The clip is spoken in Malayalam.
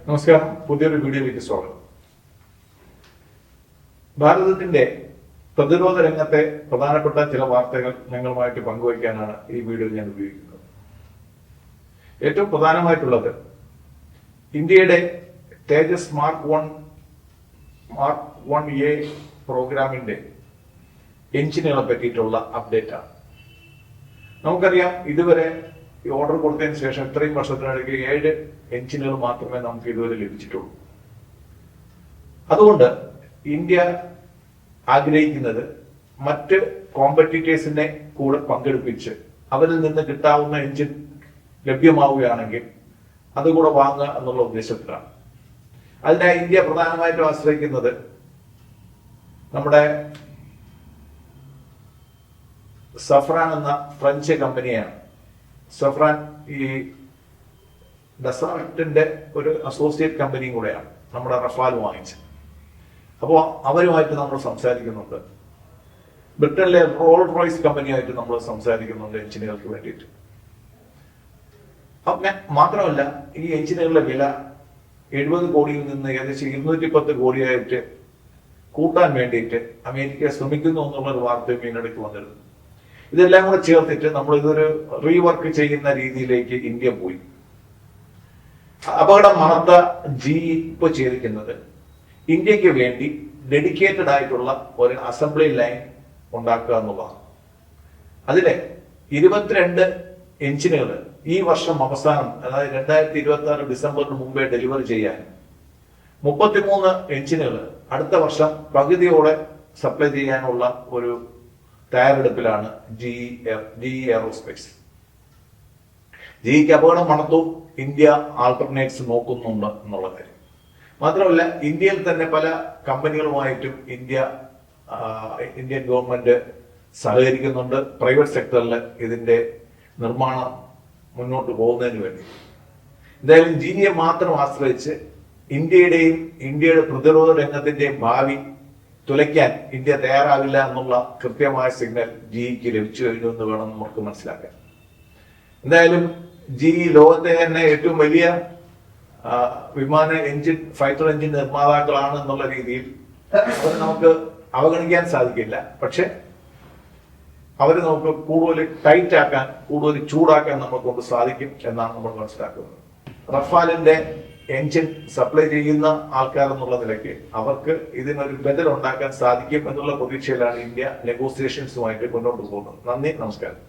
നമസ്കാരം. പുതിയൊരു വീഡിയോയിലേക്ക് സ്വാഗതം. ഭാരതത്തിന്റെ പ്രതിരോധ രംഗത്തെ പ്രധാനപ്പെട്ട ചില വാർത്തകൾ ഞങ്ങളുമായിട്ട് പങ്കുവയ്ക്കാനാണ് ഈ വീഡിയോ ഞാൻ ഉപയോഗിക്കുന്നത്. ഏറ്റവും പ്രധാനമായിട്ടുള്ളത് ഇന്ത്യയുടെ തേജസ് മാർക്ക് 1A പ്രോഗ്രാമിന്റെ എഞ്ചിനുകളെ പറ്റിയിട്ടുള്ള അപ്ഡേറ്റ് ആണ്. നമുക്കറിയാം, ഇതുവരെ ഈ ഓർഡർ കൊടുത്തതിന് ശേഷം ഇത്രയും വർഷത്തിനിടയ്ക്ക് 7 എഞ്ചിനുകൾ മാത്രമേ നമുക്ക് ഇതുവരെ ലഭിച്ചിട്ടുള്ളൂ. അതുകൊണ്ട് ഇന്ത്യ ആഗ്രഹിക്കുന്നത് മറ്റ് കോമ്പറ്റീറ്റേഴ്സിനെ കൂടെ പങ്കെടുപ്പിച്ച് അവരിൽ നിന്ന് കിട്ടാവുന്ന എഞ്ചിൻ ലഭ്യമാവുകയാണെങ്കിൽ അതുകൂടെ വാങ്ങുക എന്നുള്ള ഉദ്ദേശത്തിലാണ്. അതിനായി ഇന്ത്യ പ്രധാനമായിട്ടും ആശ്രയിക്കുന്നത് നമ്മുടെ സഫ്രാൻ എന്ന ഫ്രഞ്ച് കമ്പനിയാണ്. സഫ്രാൻ ഈ ഡസാൾട്ടിന്റെ ഒരു അസോസിയേറ്റ് കമ്പനിയും കൂടെയാണ് നമ്മുടെ റഫാൽ വാങ്ങിച്ചത്. അപ്പോൾ അവരുമായിട്ട് നമ്മൾ സംസാരിക്കുന്നുണ്ട്. ബ്രിട്ടനിലെ റോൾ റോയ്സ് കമ്പനിയായിട്ട് നമ്മൾ സംസാരിക്കുന്നുണ്ട് എഞ്ചിനുകൾക്ക് വേണ്ടിയിട്ട്. അങ്ങനെ മാത്രമല്ല, ഈ എഞ്ചിനുകളുടെ വില 70 കോടിയിൽ നിന്ന് ഏകദേശം 210 കോടിയായിട്ട് കൂട്ടാൻ വേണ്ടിയിട്ട് അമേരിക്ക ശ്രമിക്കുന്നു എന്നുള്ളൊരു വാർത്തയും ഇതിനിടയ്ക്ക് വന്നിരുന്നു. ഇതെല്ലാം കൂടെ ചേർത്തിട്ട് നമ്മൾ ഇതൊരു റീവർക്ക് ചെയ്യുന്ന രീതിയിലേക്ക് ഇന്ത്യ പോയി. അപകടം മണത്ത ഇപ്പൊ ചെയ്തിരിക്കുന്നത് ഇന്ത്യക്ക് വേണ്ടി ഡെഡിക്കേറ്റഡ് ആയിട്ടുള്ള ഒരു അസംബ്ലി ലൈൻ ഉണ്ടാക്കുക എന്നുള്ളതാണ്. അതിലെ 22 എഞ്ചിനുകൾ ഈ വർഷം അവസാനം, അതായത് 2026 ഡിസംബറിന് മുമ്പേ ഡെലിവറി ചെയ്യാൻ, 33 എഞ്ചിനുകൾ അടുത്ത വർഷം പകുതിയോടെ സപ്ലൈ ചെയ്യാനുള്ള ഒരു തയ്യാറെടുപ്പിലാണ് GE എയറോസ്പേസ്. ജിക്ക് അപകടം മണത്തു ഇന്ത്യ ആൾട്ടർനേറ്റ്സ് നോക്കുന്നുണ്ട് എന്നുള്ള കാര്യം മാത്രമല്ല, ഇന്ത്യയിൽ തന്നെ പല കമ്പനികളുമായിട്ടും ഇന്ത്യൻ ഗവൺമെന്റ് സഹകരിക്കുന്നുണ്ട് പ്രൈവറ്റ് സെക്ടറിൽ ഇതിന്റെ നിർമ്മാണം മുന്നോട്ട് പോകുന്നതിന് വേണ്ടി. എന്തായാലും ജിയെ മാത്രം ആശ്രയിച്ച് ഇന്ത്യയുടെ പ്രതിരോധ രംഗത്തിന്റെയും ഭാവി തുലയ്ക്കാൻ ഇന്ത്യ തയ്യാറാവില്ല എന്നുള്ള കൃത്യമായ സിഗ്നൽ ജിക്ക് ലഭിച്ചു കഴിഞ്ഞു എന്ന് വേണം നമുക്ക് മനസ്സിലാക്കാൻ. എന്തായാലും ലോകത്തെ തന്നെ ഏറ്റവും വലിയ വിമാന ഫൈറ്റർ എഞ്ചിൻ നിർമ്മാതാക്കളാണ് എന്നുള്ള രീതിയിൽ അവർ നമുക്ക് അവഗണിക്കാൻ സാധിക്കില്ല. പക്ഷെ അവര് നമുക്ക് കൂടുതൽ ടൈറ്റ് ആക്കാൻ, കൂടുതൽ ചൂടാക്കാൻ നമ്മളെ കൊണ്ട് സാധിക്കും എന്നാണ് നമ്മൾ മനസ്സിലാക്കുന്നത്. റഫാലിന്റെ എഞ്ചിൻ സപ്ലൈ ചെയ്യുന്ന ആൾക്കാർ എന്നുള്ള നിലയ്ക്ക് അവർക്ക് ഇതിനൊരു ബദൽ ഉണ്ടാക്കാൻ സാധിക്കും എന്നുള്ള പ്രതീക്ഷയിലാണ് ഇന്ത്യ നെഗോസിയേഷൻസുമായിട്ട് മുന്നോട്ട് പോകുന്നത്. നന്ദി, നമസ്കാരം.